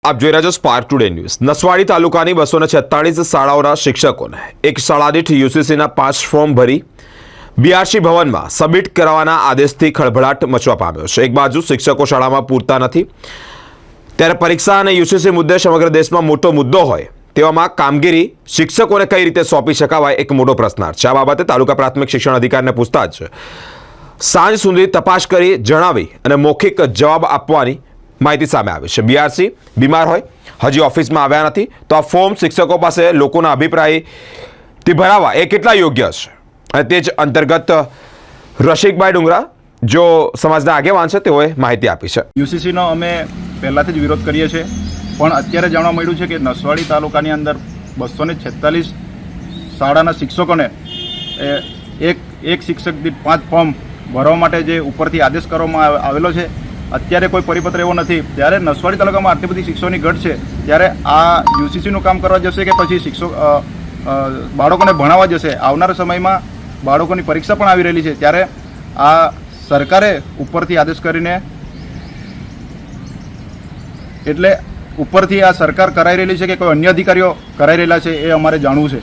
આપ જોઈ રહ્યા છો સ્પાર્ક ટુડે ન્યૂઝ। નસવાડી તાલુકાની 246 શાળાઓના શિક્ષકોને એક શાળા દીઠ યુસીસીના 5 ફોર્મ ભરી બીઆરસી ભવનમાં સબમિટ કરવાના આદેશથી ખળભળાટ મચવા પામ્યો છે। એક બાજુ શિક્ષકો શાળામાં પૂરતા નથી, ત્યારે પરીક્ષા અને યુસીસી મુદ્દે સમગ્ર દેશમાં મોટો મુદ્દો હોય તેવામાં કામગીરી શિક્ષકોને કઈ રીતે સોંપી શકાય એક મોટો પ્રશ્નાર્થ છે। આ બાબતે તાલુકા પ્રાથમિક શિક્ષણ અધિકારીને પૂછતા જ સાંજ સુધી તપાસ કરી જણાવી અને મૌખિક જવાબ આપવાની માહિતી સામે આવી છે। બીઆરસી બીમાર હોય, હજી ઓફિસમાં આવ્યા નથી, તો આ ફોર્મ શિક્ષકો પાસે લોકોના અભિપ્રાયથી ભરાવા એ કેટલા યોગ્ય છે? અને તે જ અંતર્ગત રસિકભાઈ ડુંગરા જો સમાજના આગેવાન છે તેઓએ માહિતી આપી છે। યુસીસીનો અમે પહેલાંથી જ વિરોધ કરીએ છીએ, પણ અત્યારે જાણવા મળ્યું છે કે નસવાડી તાલુકાની અંદર 246 શાળાના શિક્ષકોને એક શિક્ષક દીઠ 5 ફોર્મ ભરવા માટે જે ઉપરથી આદેશ કરવામાં આવેલો છે, અત્યારે કોઈ પરિપત્ર એવો નથી। ત્યારે નસવાડી તાલુકામાં આટલી બધી શિક્ષકોની ઘટ છે, ત્યારે આ યુસીસીનું કામ કરવા જશે કે પછી શિક્ષકો બાળકોને ભણાવવા જશે? આવનારા સમયમાં બાળકોની પરીક્ષા પણ આવી રહેલી છે, ત્યારે આ સરકારે ઉપરથી આદેશ કરીને એટલે ઉપરથી આ સરકાર કરાઈ રહેલી છે કે કોઈ અન્ય અધિકારીઓ કરાઈ રહેલા છે એ અમારે જાણવું છે।